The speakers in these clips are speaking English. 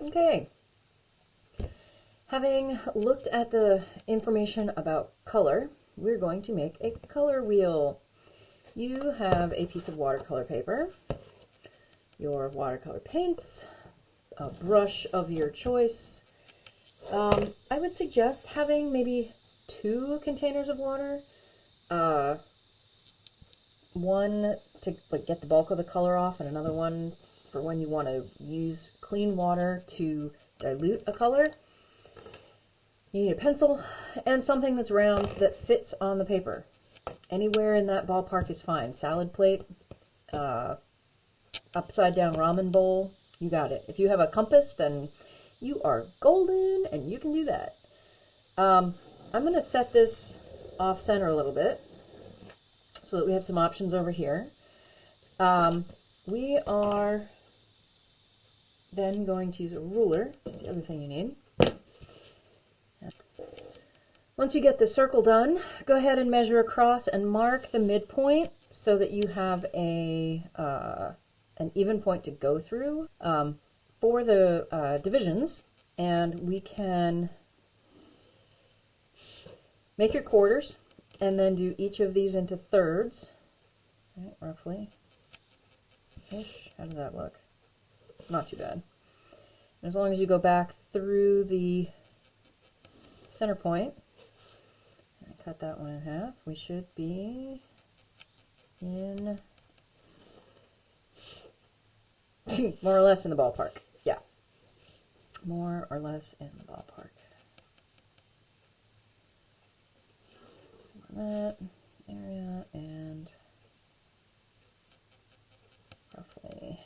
Okay. Having looked at the information about color, we're going to make a color wheel. You have a piece of watercolor paper, your watercolor paints, a brush of your choice. I would suggest having maybe 2 containers of water. One to get the bulk of the color off, and another one for when you want to use clean water to dilute a color. You need a pencil and something that's round that fits on the paper. Anywhere in that ballpark is fine. Salad plate, upside down ramen bowl, you got it. If you have a compass, then you are golden and you can do that. I'm going to set this off center a little bit so that we have some options over here. We are then going to use a ruler, which is the other thing you need. Once you get the circle done, go ahead and measure across and mark the midpoint so that you have an even point to go through for the divisions, and we can make your quarters and then do each of these into thirds, right, roughly. Ish. How does that look? Not too bad. And as long as you go back through the center point, cut that one in half, we should be in more or less in the ballpark. Yeah, more or less in the ballpark. So that area and roughly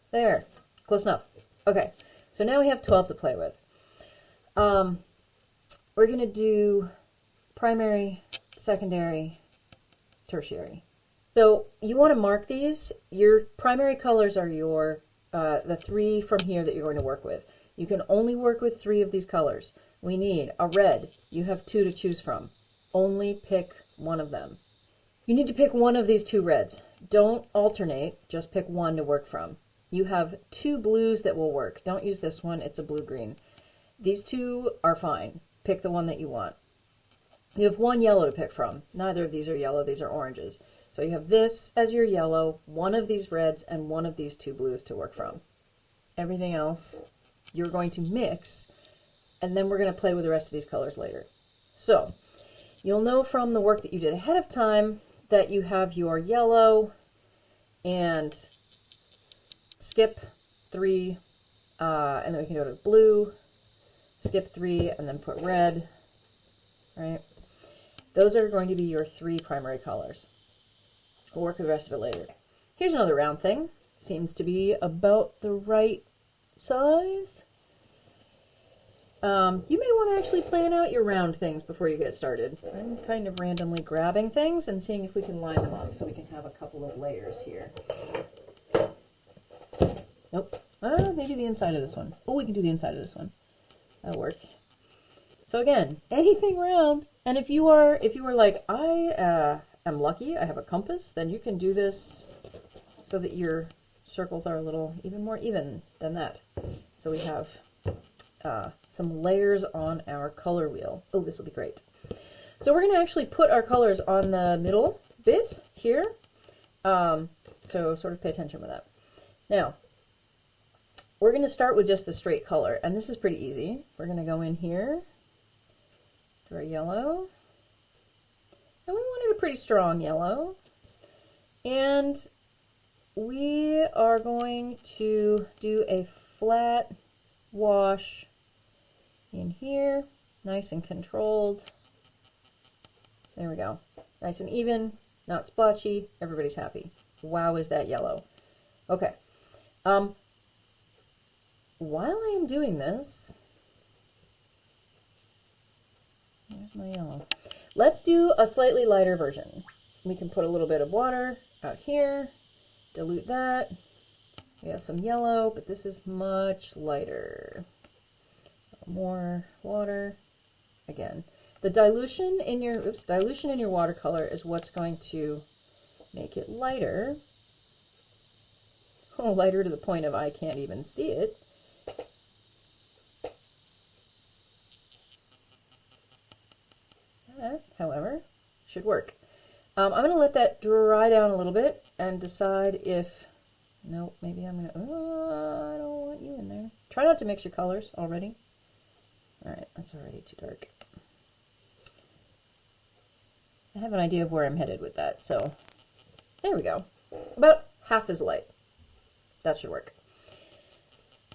there. Close enough. Okay, so now we have 12 to play with. We're going to do primary, secondary, tertiary. So you want to mark these. Your primary colors are your the 3 from here that you're going to work with. You can only work with 3 of these colors. We need a red. You have 2 to choose from. Only pick one of them. You need to pick one of these 2 reds. Don't alternate, just pick one to work from. You have 2 blues that will work. Don't use this one, it's a blue-green. These 2 are fine. Pick the one that you want. You have 1 yellow to pick from. Neither of these are yellow, these are oranges. So you have this as your yellow, 1 of these reds, and 1 of these 2 blues to work from. Everything else you're going to mix, and then we're going to play with the rest of these colors later. So you'll know from the work that you did ahead of time that you have your yellow and skip 3, and then we can go to blue, skip 3, and then put red, right? Those are going to be your 3 primary colors. We'll work with the rest of it later. Here's another round thing. Seems to be about the right size. You may want to actually plan out your round things before you get started. I'm kind of randomly grabbing things and seeing if we can line them up so we can have a couple of layers here. Nope. Maybe the inside of this one. Oh, we can do the inside of this one. That'll work. So again, anything round. And if you were like, I am lucky, I have a compass, then you can do this so that your circles are a little even more even than that. So we have some layers on our color wheel. Oh, this will be great. So we're going to actually put our colors on the middle bit here. So sort of pay attention with that. Now, we're going to start with just the straight color, and this is pretty easy. We're going to go in here to our yellow, and we wanted a pretty strong yellow, and we are going to do a flat wash in here, nice and controlled. There we go. Nice and even, not splotchy, everybody's happy. Wow, is that yellow. Okay. While I am doing this, there's my yellow. Let's do a slightly lighter version. We can put a little bit of water out here, dilute that. We have some yellow, but this is much lighter. More water. Again, the dilution in your watercolor is what's going to make it lighter. lighter to the point of I can't even see it. That, however, should work. I'm going to let that dry down a little bit and decide if, no, maybe I'm going to, oh, I don't want you in there. Try not to mix your colors already. All right, that's already too dark. I have an idea of where I'm headed with that, so there we go. About half as light. That should work.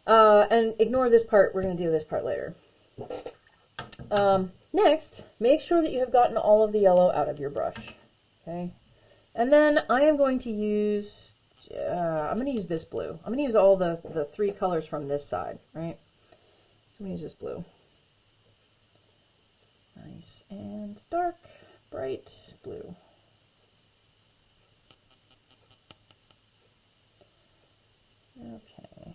And ignore this part. We're going to do this part later. Next, make sure that you have gotten all of the yellow out of your brush. Okay, and then I am going to use, I'm going to use this blue. I'm going to use all the three colors from this side, right? So I'm going to use this blue. Nice and dark, bright blue. Okay.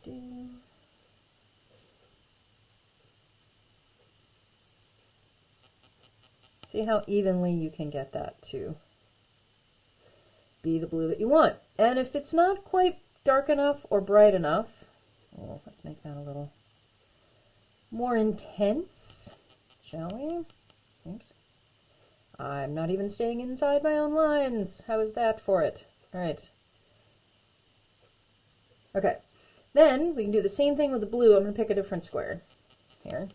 Do. See how evenly you can get that to be the blue that you want. And if it's not quite dark enough or bright enough, oh, let's make that a little more intense, shall we? Oops. I'm not even staying inside my own lines. How is that for it? All right. Okay. Then we can do the same thing with the blue. I'm going to pick a different square here.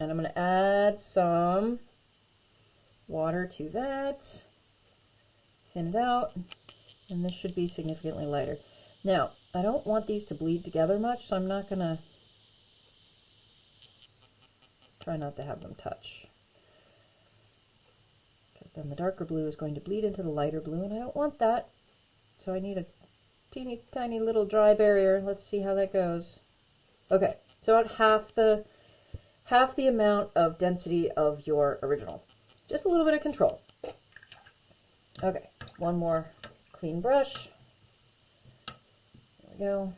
And I'm going to add some water to that, thin it out, and this should be significantly lighter. Now, I don't want these to bleed together much, so I'm not going to try not to have them touch, because then the darker blue is going to bleed into the lighter blue, and I don't want that, so I need a teeny tiny little dry barrier. Let's see how that goes. Okay, so about half the amount of density of your original. Just a little bit of control. Okay, one more clean brush. There we go.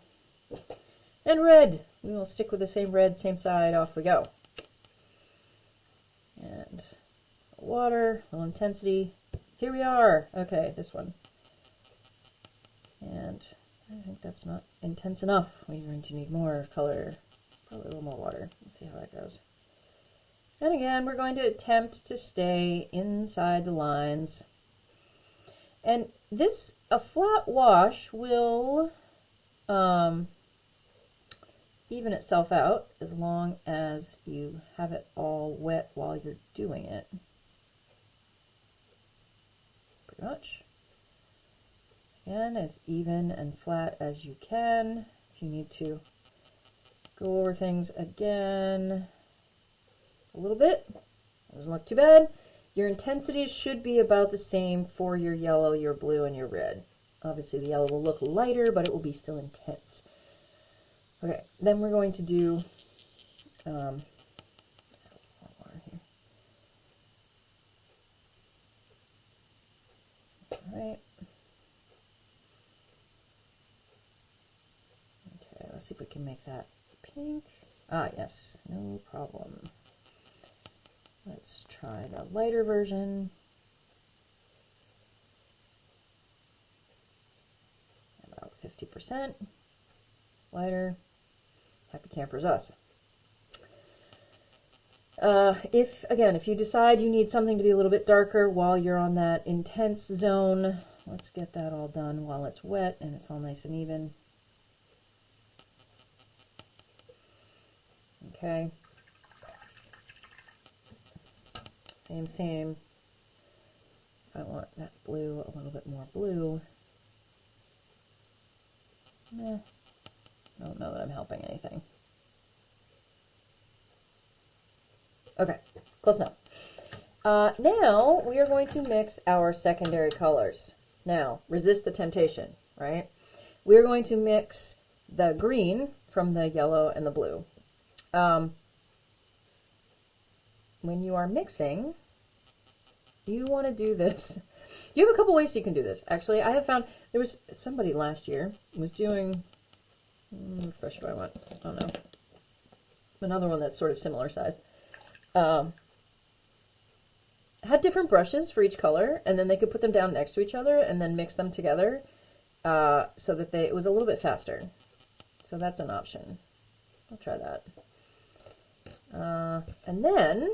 And red. We will stick with the same red, same side. Off we go. And water, a little intensity. Here we are. Okay, this one. And I think that's not intense enough. We're going to need more color. Probably a little more water. Let's see how that goes. And again, we're going to attempt to stay inside the lines. And this, a flat wash will even itself out as long as you have it all wet while you're doing it. Pretty much. Again, as even and flat as you can. If you need to go over things again a little bit, doesn't look too bad. Your intensities should be about the same for your yellow, your blue, and your red. Obviously the yellow will look lighter, but it will be still intense. Okay, then we're going to do water here. All right. Okay, let's see if we can make that pink. Ah, yes, no problem. Let's try the lighter version. About 50% lighter. Happy campers us. If you decide you need something to be a little bit darker while you're on that intense zone, let's get that all done while it's wet and it's all nice and even. Okay. Same. I want that blue a little bit more blue. I don't know that I'm helping anything. Okay, close enough. Now we are going to mix our secondary colors. Now, resist the temptation, right? We're going to mix the green from the yellow and the blue. When you are mixing, you want to do this. You have a couple ways you can do this. Actually, I have found there was somebody last year was doing, which brush do I want? I don't know. Another one that's sort of similar size. Had had different brushes for each color, and then they could put them down next to each other and then mix them together so that it was a little bit faster. So that's an option. I'll try that. And then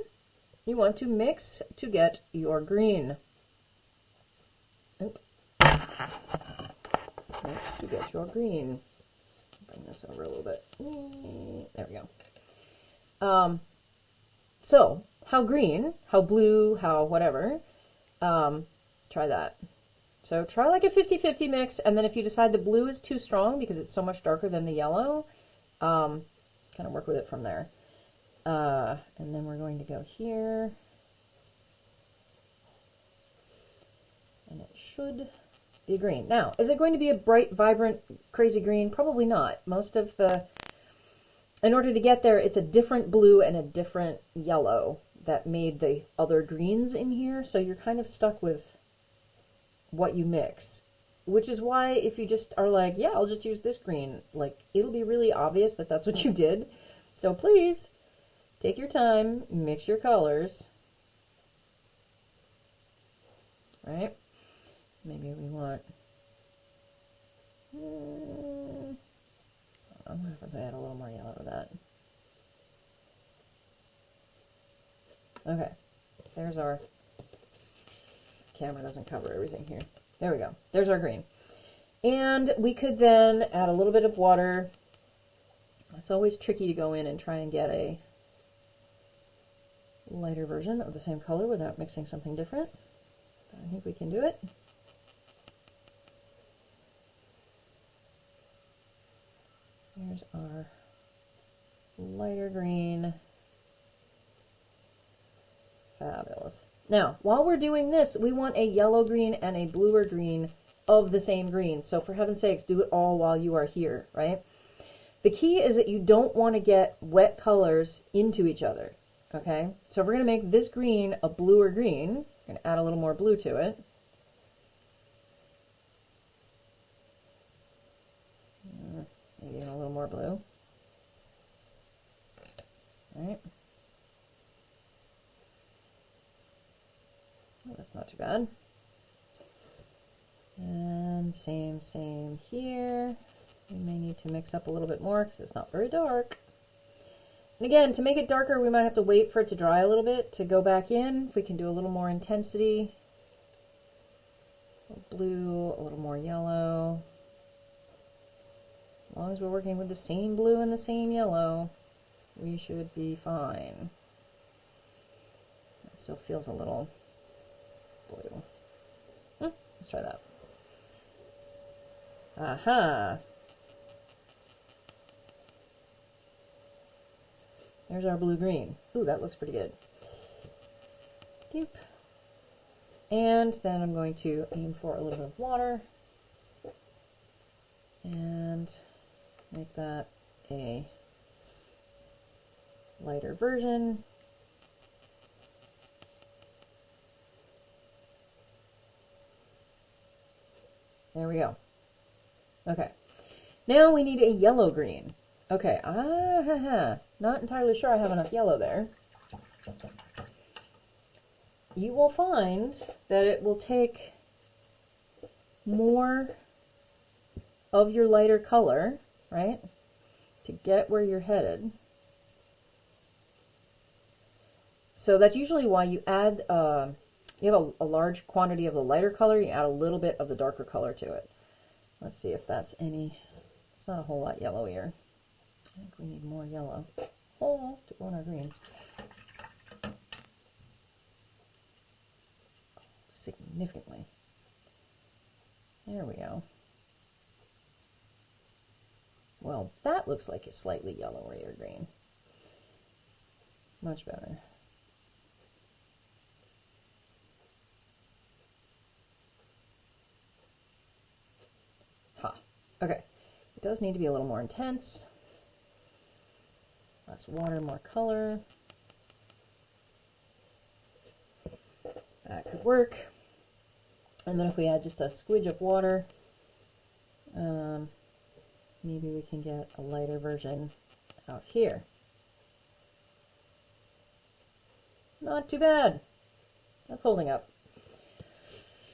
you want to mix to get your green. Mix to get your green. Bring this over a little bit. There we go. So, how green, how blue, how whatever, try that. So try like a 50-50 mix, and then if you decide the blue is too strong because it's so much darker than the yellow, kind of work with it from there. And then we're going to go here. And it should be green. Now, is it going to be a bright, vibrant, crazy green? Probably not. In order to get there, it's a different blue and a different yellow that made the other greens in here. So you're kind of stuck with what you mix. Which is why if you just are like, yeah, I'll just use this green, like, it'll be really obvious that that's what you did. So please, take your time, mix your colors. Right? Maybe we want... I'm going to add a little more yellow to that. Okay, there's our... Camera doesn't cover everything here. There we go. There's our green. And we could then add a little bit of water. It's always tricky to go in and try and get a lighter version of the same color without mixing something different. But I think we can do it. Here's our lighter green. Fabulous. Now, while we're doing this, we want a yellow green and a bluer green of the same green. So for heaven's sakes, do it all while you are here, right? The key is that you don't want to get wet colors into each other, okay? So if we're going to make this green a bluer green, we're going to add a little more blue to it. Maybe even a little more blue. All right. Oh, that's not too bad. And same here. We may need to mix up a little bit more because it's not very dark. And again, to make it darker, we might have to wait for it to dry a little bit to go back in. If we can do a little more intensity. A little blue, a little more yellow. As long as we're working with the same blue and the same yellow, we should be fine. It still feels a little blue. Let's try that. Aha! There's our blue-green. Ooh, that looks pretty good. Doop. And then I'm going to aim for a little bit of water. And make that a lighter version. There we go. Okay. Now we need a yellow green. Okay. Not entirely sure I have enough yellow there. You will find that it will take more of your lighter color, right, to get where you're headed. So that's usually why you add, you have a large quantity of the lighter color, you add a little bit of the darker color to it. Let's see if that's any, it's not a whole lot yellowier. I think we need more yellow. Oh, to go in our green. Significantly. There we go. Well, that looks like a slightly yellowier green. Much better. Ha. Okay. It does need to be a little more intense. Less water, more color. That could work. And then if we add just a squidge of water, maybe we can get a lighter version out here. Not too bad. That's holding up.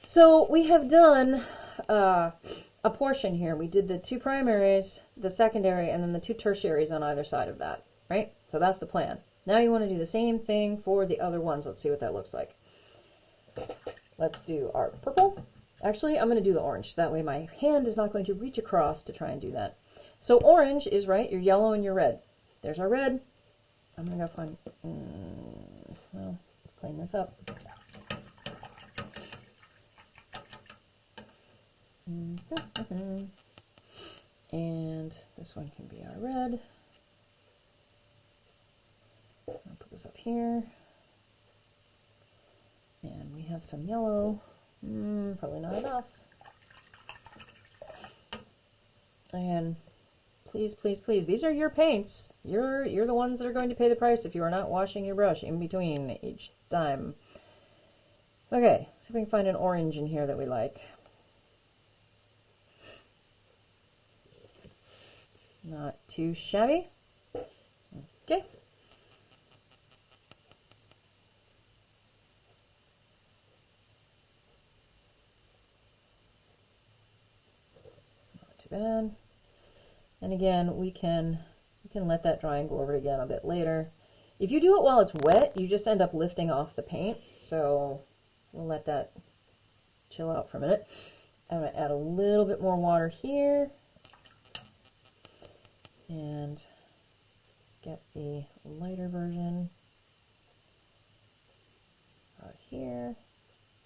So we have done a portion here. We did the 2 primaries, the secondary, and then the 2 tertiaries on either side of that, right? So that's the plan. Now you want to do the same thing for the other ones. Let's see what that looks like. Let's do our purple. Actually, I'm going to do the orange. That way my hand is not going to reach across to try and do that. So orange is right, your yellow and your red. There's our red. I'm going to go find, well, let's clean this up. And this one can be our red. I'll put this up here. And we have some yellow. Probably not enough. And please, please, please, these are your paints. You're the ones that are going to pay the price if you are not washing your brush in between each time. Okay, see if we can find an orange in here that we like. Not too shabby. Okay. Not too bad. And again, we can let that dry and go over it again a bit later. If you do it while it's wet, you just end up lifting off the paint. So we'll let that chill out for a minute. I'm going to add a little bit more water here. And get the lighter version out here.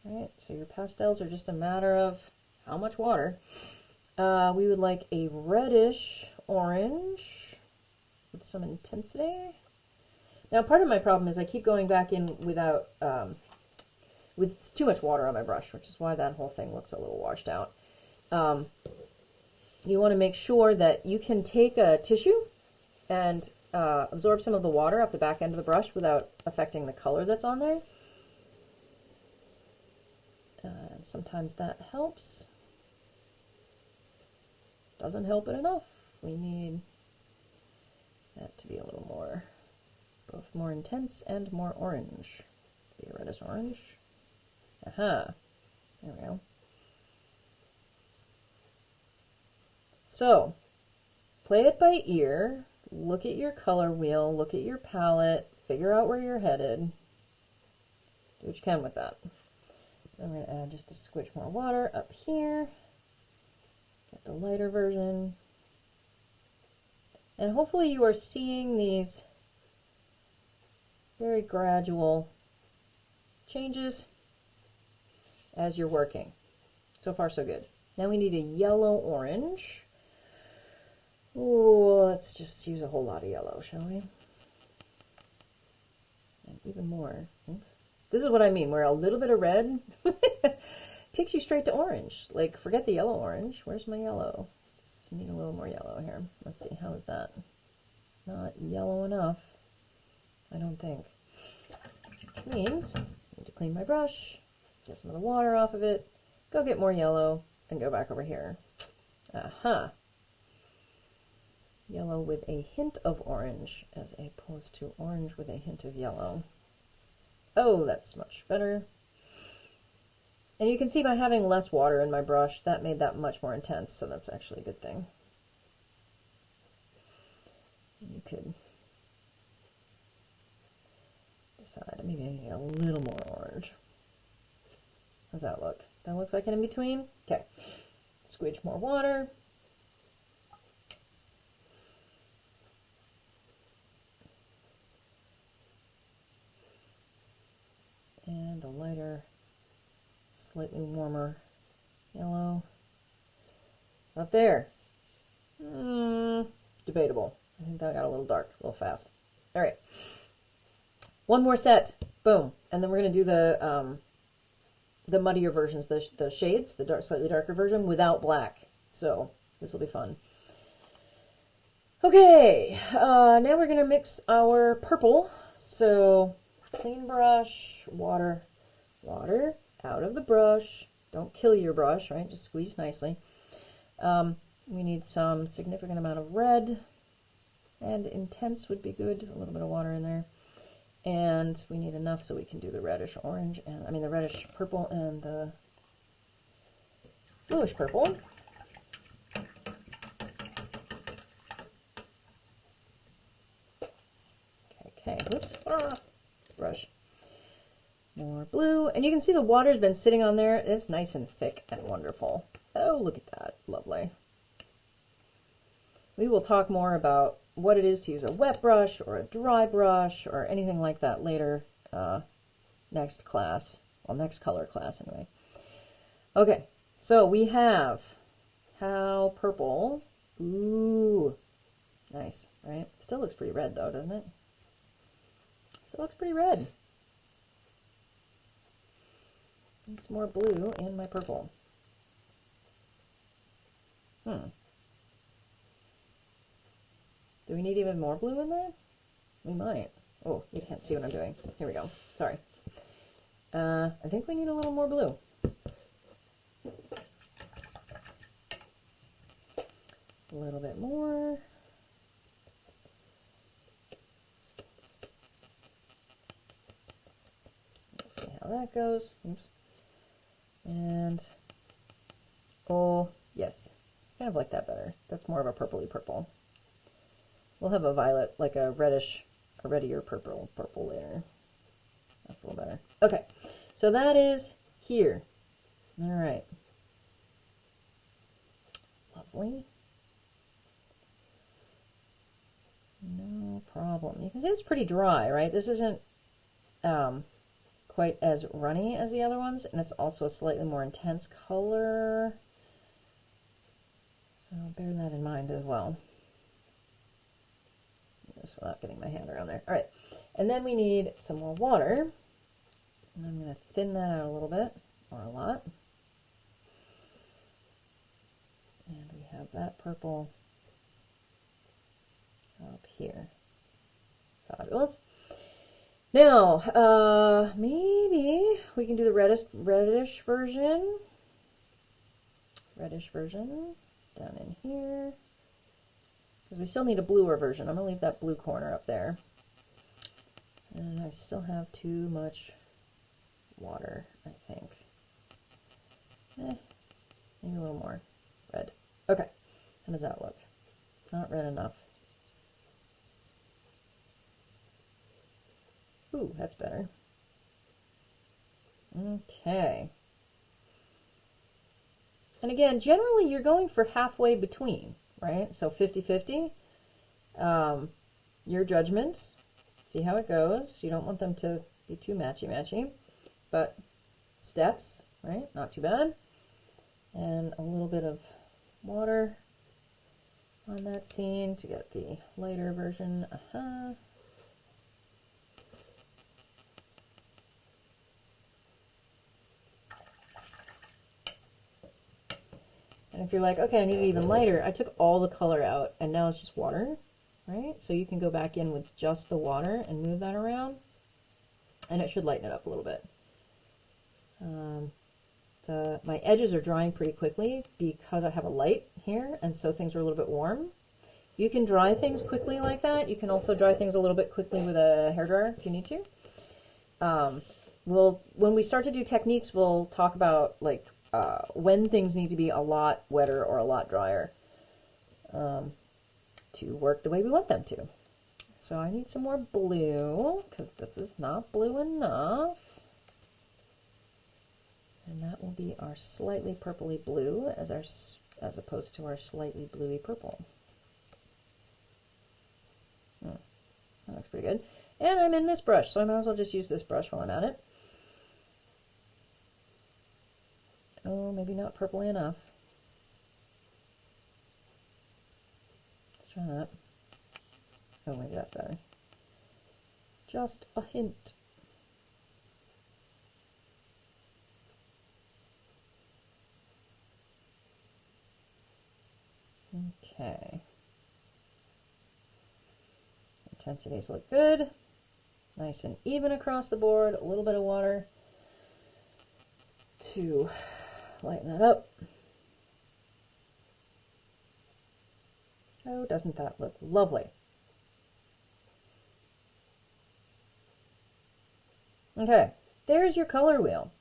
All right, so your pastels are just a matter of how much water. We would like a reddish orange with some intensity. Now, part of my problem is I keep going back in without, with too much water on my brush, which is why that whole thing looks a little washed out. You want to make sure that you can take a tissue and absorb some of the water off the back end of the brush without affecting the color that's on there. And sometimes that helps. Doesn't help it enough. We need that to be a little more, both more intense and more orange. Be a reddish orange. Aha. There we go. So, play it by ear, look at your color wheel, look at your palette, figure out where you're headed. Do what you can with that. I'm going to add just a squidge more water up here. Get the lighter version. And hopefully you are seeing these very gradual changes as you're working. So far, so good. Now we need a yellow-orange. Ooh, let's just use a whole lot of yellow, shall we? And even more. Oops. This is what I mean, where a little bit of red takes you straight to orange. Like, forget the yellow-orange. Where's my yellow? Just need a little more yellow here. Let's see, how is that? Not yellow enough, I don't think. Which means I need to clean my brush, get some of the water off of it, go get more yellow, and go back over here. Aha. Yellow with a hint of orange as opposed to orange with a hint of yellow. Oh, that's much better. And you can see by having less water in my brush, that made that much more intense, so that's actually a good thing. You could decide, maybe I need a little more orange. How's that look? That looks like an in-between? Okay. Squidge more water. And a lighter, slightly warmer yellow. Up there. Debatable. I think that got a little dark, a little fast. All right. One more set. Boom. And then we're going to do the muddier versions, the shades, the dark, slightly darker version without black. So this will be fun. Okay. Now we're going to mix our purple. So clean brush, water, water out of the brush. Don't kill your brush, right? Just squeeze nicely. We need some significant amount of red, and intense would be good. A little bit of water in there. And we need enough so we can do the reddish orange, and I mean the reddish purple and the bluish purple. Okay, oops, brush. More blue, and you can see the water's been sitting on there. It's nice and thick and wonderful. Oh, look at that, lovely. We will talk more about what it is to use a wet brush or a dry brush or anything like that later, next class, well, next color class anyway. Okay, so we have how purple, ooh, nice, right? Still looks pretty red though, doesn't it? Still looks pretty red. It's more blue in my purple. Do we need even more blue in there? We might. Oh, you can't see what I'm doing. Here we go. Sorry. I think we need a little more blue. A little bit more. Let's see how that goes. Oops. And, oh, yes. Kind of like that better. That's more of a purpley purple. We'll have a violet, like a reddier purple later. That's a little better. Okay, so that is here. All right. Lovely. No problem. You can see it's pretty dry, right? This isn't quite as runny as the other ones, and it's also a slightly more intense color. So bear that in mind as well. Just without getting my hand around there. All right, and then we need some more water. And I'm going to thin that out a little bit, or a lot. And we have that purple up here. Fabulous. Now, maybe we can do the reddish version. Reddish version down in here. Because we still need a bluer version. I'm going to leave that blue corner up there. And I still have too much water, I think. Maybe a little more red. Okay, how does that look? Not red enough. Ooh, that's better. Okay. And again, generally you're going for halfway between, right? So 50-50. Your judgment. See how it goes. You don't want them to be too matchy-matchy. But steps, right? Not too bad. And a little bit of water on that scene to get the lighter version. And if you're like, okay, I need it even lighter, I took all the color out and now it's just water, right? So you can go back in with just the water and move that around and it should lighten it up a little bit. My edges are drying pretty quickly because I have a light here, and so things are a little bit warm. You can dry things quickly like that. You can also dry things a little bit quickly with a hairdryer if you need to. When we start to do techniques, we'll talk about like when things need to be a lot wetter or a lot drier to work the way we want them to. So I need some more blue because this is not blue enough. And that will be our slightly purpley blue as opposed to our slightly bluey purple. That looks pretty good. And I'm in this brush, so I might as well just use this brush while I'm at it. Oh, maybe not purpley enough. Let's try that. Oh, maybe that's better. Just a hint. Okay. Intensities look good. Nice and even across the board. A little bit of water to lighten that up. Oh, doesn't that look lovely? Okay, there's your color wheel.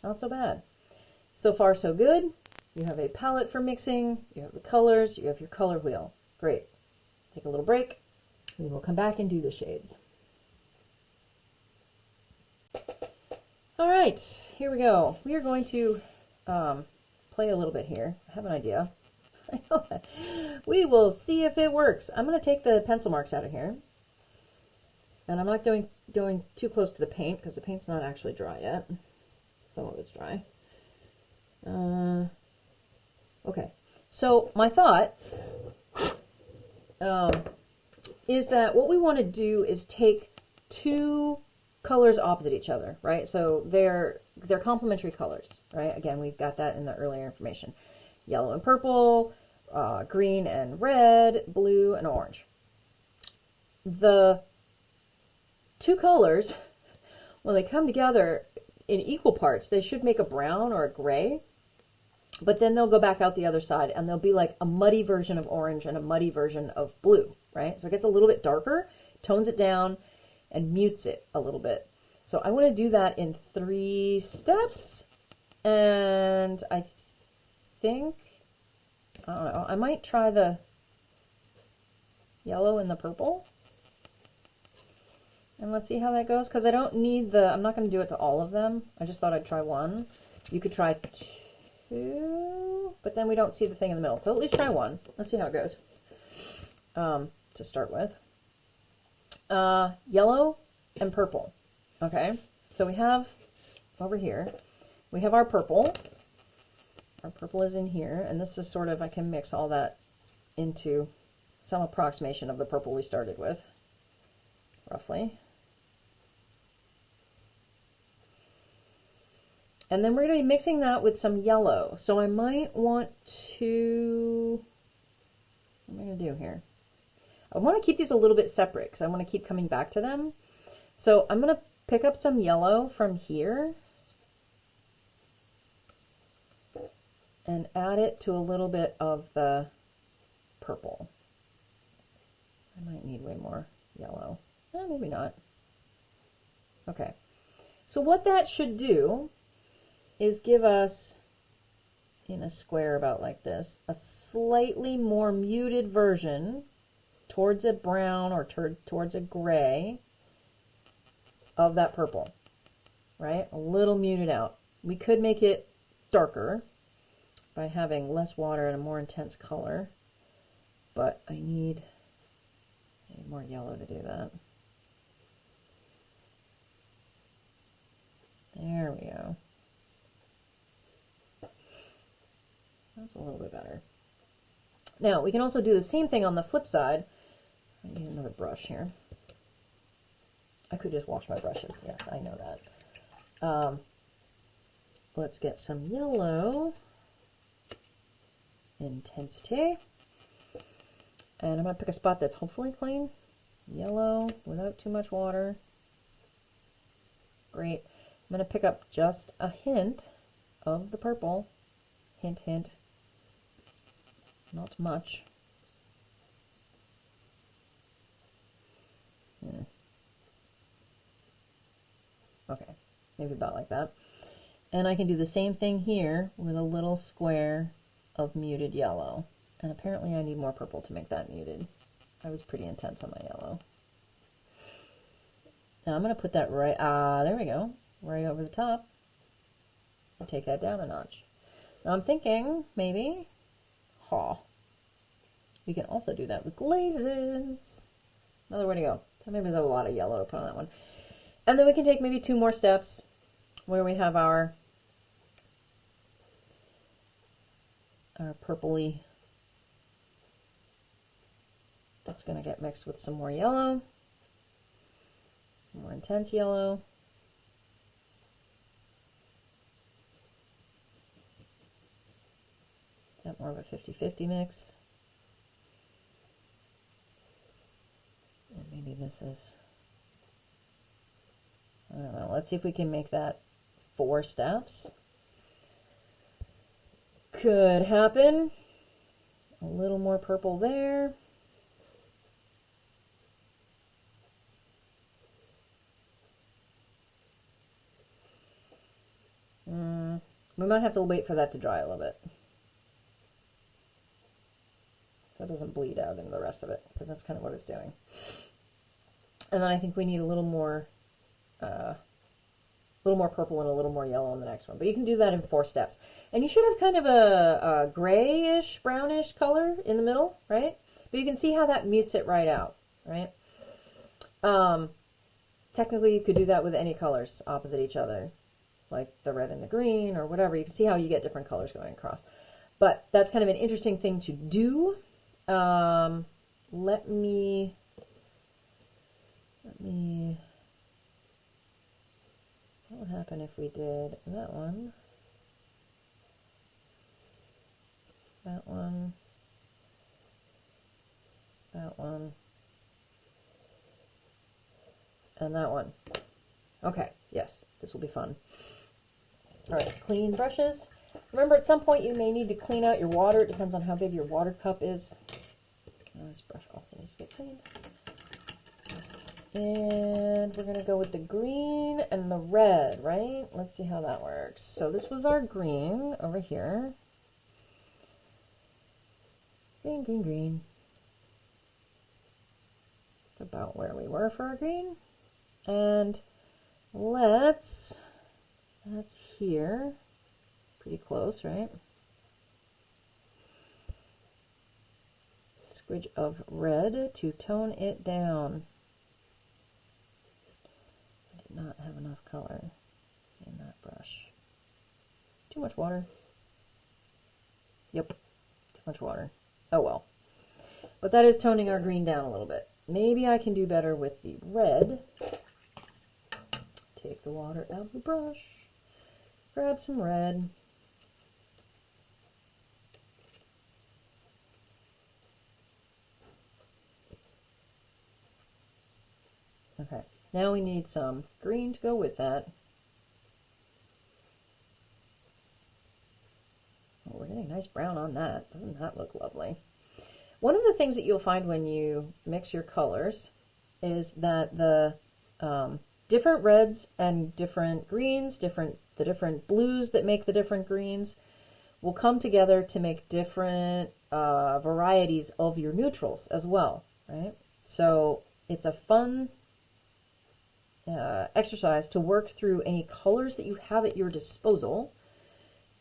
Not so bad. So far, so good. You have a palette for mixing, you have the colors, you have your color wheel. Great. Take a little break, and we'll come back and do the shades. All right, here we go. We are going to play a little bit here. I have an idea. We will see if it works. I'm going to take the pencil marks out of here. And I'm not going too close to the paint because the paint's not actually dry yet. Some of it's dry. Okay, so my thought is that what we want to do is take two colors opposite each other, right? So they're complementary colors, right? Again, we've got that in the earlier information. Yellow and purple, green and red, blue and orange. The two colors, when they come together in equal parts, they should make a brown or a gray, but then they'll go back out the other side and they'll be like a muddy version of orange and a muddy version of blue, right? So it gets a little bit darker, tones it down, and mutes it a little bit. So I want to do that in 3 steps, and I think, I don't know, I might try the yellow and the purple. And let's see how that goes, because I don't need I'm not going to do it to all of them. I just thought I'd try one. You could try 2, but then we don't see the thing in the middle. So at least try 1. Let's see how it goes. To start with. Yellow and purple. Okay, so we have over here, we have our purple. Our purple is in here, and this is sort of, I can mix all that into some approximation of the purple we started with, roughly. And then we're going to be mixing that with some yellow. So I might want to, what am I going to do here? I want to keep these a little bit separate because I want to keep coming back to them. So I'm going to pick up some yellow from here and add it to a little bit of the purple. I might need way more yellow. Maybe not. Okay. So what that should do is give us, in a square about like this, a slightly more muted version towards a brown or towards a gray of that purple, right? A little muted out. We could make it darker by having less water and a more intense color, but I need more yellow to do that. There we go. That's a little bit better. Now, we can also do the same thing on the flip side. I need another brush here. I could just wash my brushes. Yes, I know that. Let's get some yellow intensity. And I'm going to pick a spot that's hopefully clean. Yellow, without too much water. Great. I'm going to pick up just a hint of the purple. Hint, hint. Not much. Okay, maybe about like that. And I can do the same thing here with a little square of muted yellow. And apparently I need more purple to make that muted. I was pretty intense on my yellow. Now I'm going to put that right, there we go, right over the top. I'll take that down a notch. Now I'm thinking, maybe, we can also do that with glazes. Another way to go. So maybe there's a lot of yellow to put on that one. And then we can take maybe 2 more steps where we have our purpley. That's going to get mixed with some more yellow, more intense yellow. Is that more of a 50-50 mix? And maybe this is, I don't know. Let's see if we can make that 4 steps. Could happen. A little more purple there. We might have to wait for that to dry a little bit, so it doesn't bleed out into the rest of it, because that's kind of what it's doing. And then I think we need a little more purple and a little more yellow in the next one. But you can do that in 4 steps. And you should have kind of a grayish, brownish color in the middle, right? But you can see how that mutes it right out, right? Technically, you could do that with any colors opposite each other, like the red and the green or whatever. You can see how you get different colors going across. But that's kind of an interesting thing to do. Let me... What would happen if we did that one, that one, that one, and that one? Okay, yes, this will be fun. All right, clean brushes. Remember, at some point you may need to clean out your water. It depends on how big your water cup is. This brush also needs to get cleaned. And we're going to go with the green and the red, right? Let's see how that works. So this was our green over here. Green, green, green. It's about where we were for our green. And that's here. Pretty close, right? Squidge of red to tone it down. Not have enough color in that brush. Too much water. Yep, too much water. Oh well. But that is toning our green down a little bit. Maybe I can do better with the red. Take the water out of the brush. Grab some red. Okay. Now we need some green to go with that. Oh, we're getting nice brown on that. Doesn't that look lovely? One of the things that you'll find when you mix your colors is that the different reds and different greens, the different blues that make the different greens will come together to make different varieties of your neutrals as well, right? So it's a fun exercise to work through any colors that you have at your disposal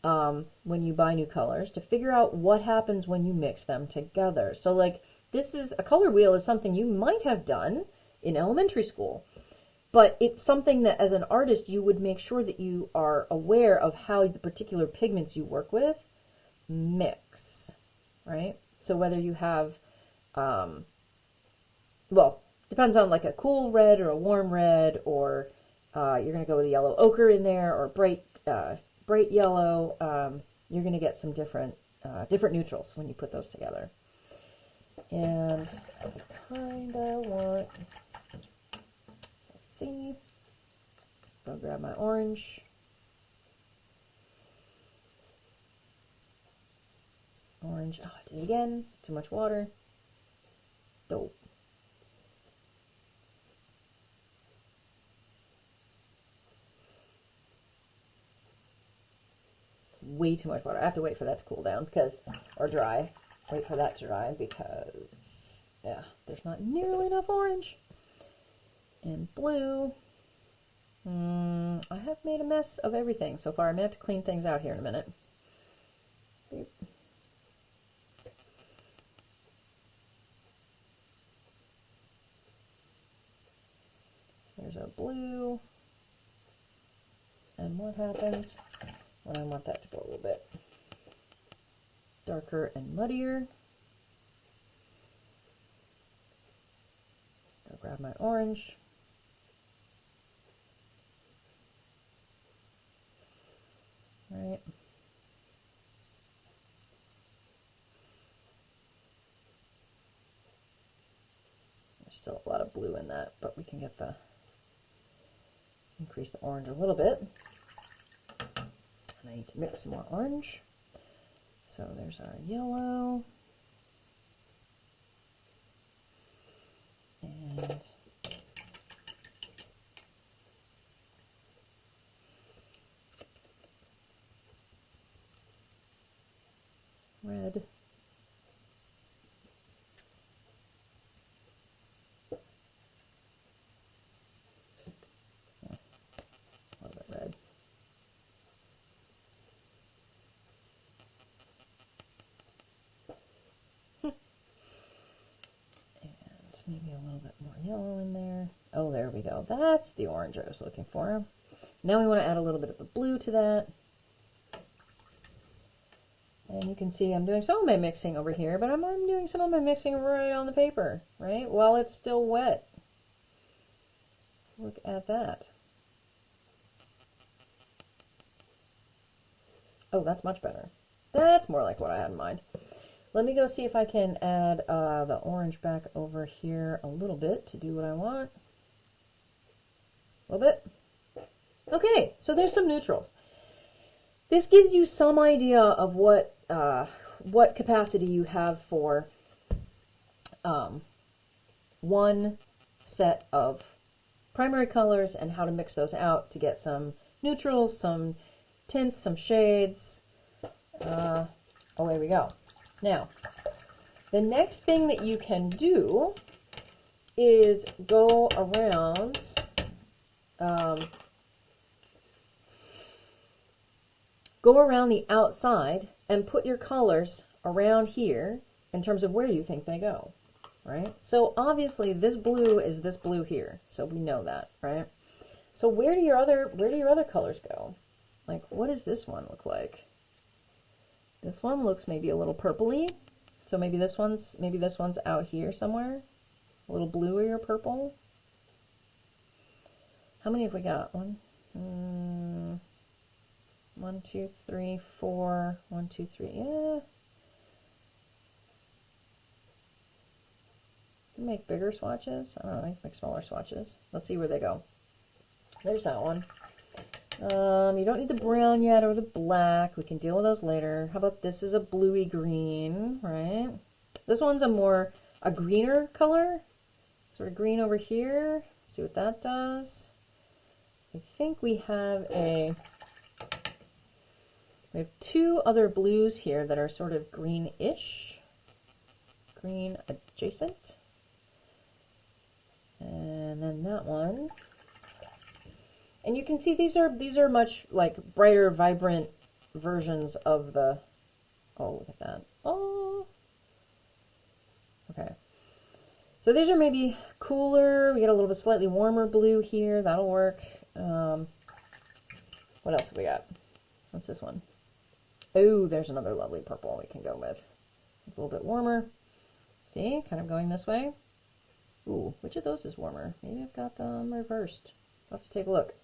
when you buy new colors, to figure out what happens when you mix them together. So like, this is a color wheel is something you might have done in elementary school, but it's something that as an artist you would make sure that you are aware of how the particular pigments you work with mix, right? So whether you have well, depends on like a cool red or a warm red, or you're going to go with a yellow ochre in there, or bright yellow. You're going to get some different neutrals when you put those together. And I kind of want, let's see, I'll grab my orange. Orange, oh, I did it again, too much water. Dope. Way too much water. I have to wait for that to cool down or dry. Wait for that to dry because, yeah, there's not nearly enough orange. And blue. I have made a mess of everything so far. I'm going to have to clean things out here in a minute. Beep. There's our blue. And what happens when I want that to go a little bit darker and muddier? I'll grab my orange. All right. There's still a lot of blue in that, but we can get increase the orange a little bit. And I need to mix some more orange. So there's our yellow. And red. A little bit red. And maybe a little bit more yellow in there. Oh, there we go. That's the orange I was looking for. Now we want to add a little bit of the blue to that. And you can see I'm doing some of my mixing over here, but I'm doing some of my mixing right on the paper, right? While it's still wet. Look at that. Oh, that's much better. That's more like what I had in mind. Let me go see if I can add the orange back over here a little bit to do what I want. A little bit. Okay, so there's some neutrals. This gives you some idea of what capacity you have for one set of primary colors and how to mix those out to get some neutrals, some tints, some shades. Away we go. Now, the next thing that you can do is go around the outside and put your colors around here in terms of where you think they go, right? So obviously this blue is this blue here, so we know that, right? So where do your other colors go? Like, what does this one look like? This one looks maybe a little purpley, so maybe this one's out here somewhere, a little bluey or purple. How many have we got? 1, 2, 3, 4. 1, 2, 3. Yeah. Make bigger swatches. I don't know. I can make smaller swatches. Let's see where they go. There's that one. You don't need the brown yet or the black. We can deal with those later. How about this is a bluey green, right? This one's a greener color. Sort of green over here. Let's see what that does. I think we have two other blues here that are sort of greenish, green adjacent. And then that one. And you can see these are much like brighter, vibrant versions of the, oh, look at that. Oh. Okay. So these are maybe cooler. We get a little bit slightly warmer blue here. That'll work. What else have we got? What's this one? Oh, there's another lovely purple we can go with. It's a little bit warmer. See, kind of going this way. Ooh, which of those is warmer? Maybe I've got them reversed. I'll have to take a look.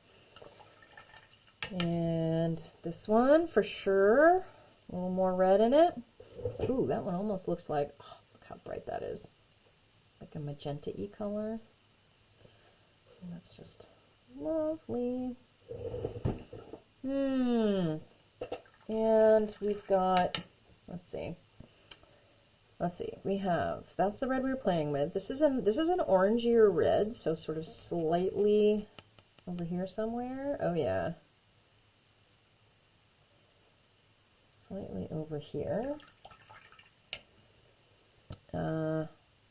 And this one, for sure, a little more red in it. Ooh, that one almost looks like, oh, look how bright that is. Like a magenta-y color. And that's just lovely. And we've got, let's see, we have, that's the red we were playing with. This is an orangier red, so sort of slightly over here somewhere. Oh yeah. Slightly over here.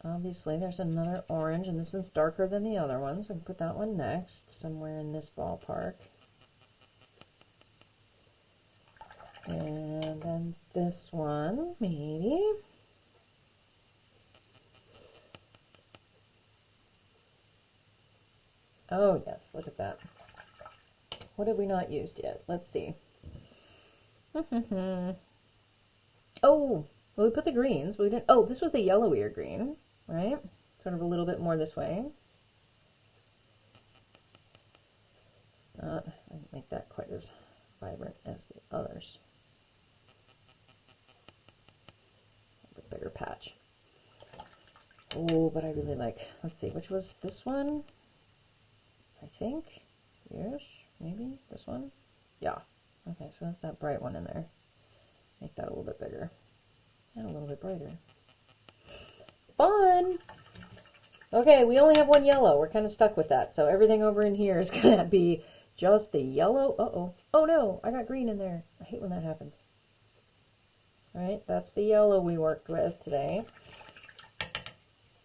Obviously there's another orange, and this one's darker than the other one, so we can put that one next, somewhere in this ballpark. And then this one, maybe. Oh yes, look at that. What have we not used yet? Let's see. Oh, well, we put the greens, but we didn't. Oh, this was the yellowier green, right? Sort of a little bit more this way. I didn't make that quite as vibrant as the others. A bigger patch. Oh, but I really like, let's see, which was this one? I think. Yes, maybe this one. Yeah. Okay, so that's that bright one in there. Make that a little bit bigger. And a little bit brighter. Fun! Okay, we only have one yellow. We're kind of stuck with that. So everything over in here is going to be just the yellow. Uh-oh. Oh no, I got green in there. I hate when that happens. right? That's the yellow we worked with today.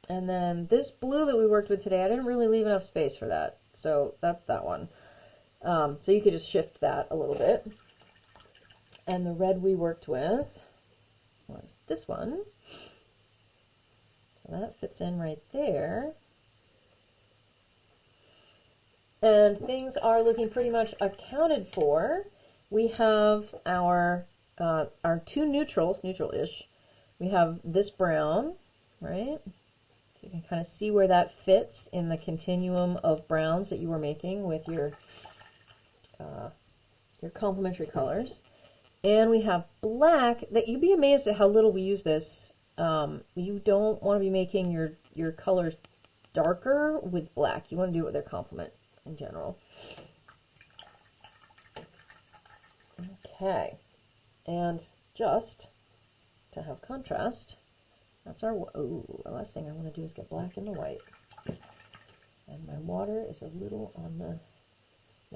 And then this blue that we worked with today, I didn't really leave enough space for that. So that's that one. So you could just shift that a little bit. And the red we worked with was this one. So that fits in right there. And things are looking pretty much accounted for. We have our two neutrals, neutral-ish. We have this brown, right? So you can kind of see where that fits in the continuum of browns that you were making with your complementary colors. And we have black, that you'd be amazed at how little we use this. You don't want to be making your colors darker with black. You want to do it with their complement in general. Okay, and just to have contrast, that's our, the last thing I want to do is get black in the white. And my water is a little on the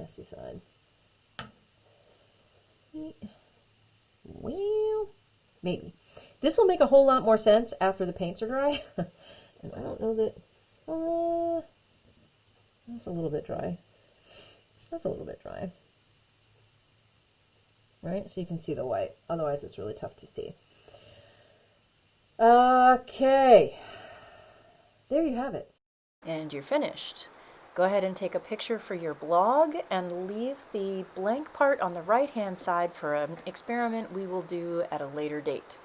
messy side. Well, maybe. This will make a whole lot more sense after the paints are dry. And I don't know that, that's a little bit dry. That's a little bit dry. Right, so you can see the white. Otherwise, it's really tough to see. Okay. There you have it. And you're finished. Go ahead and take a picture for your blog and leave the blank part on the right-hand side for an experiment we will do at a later date.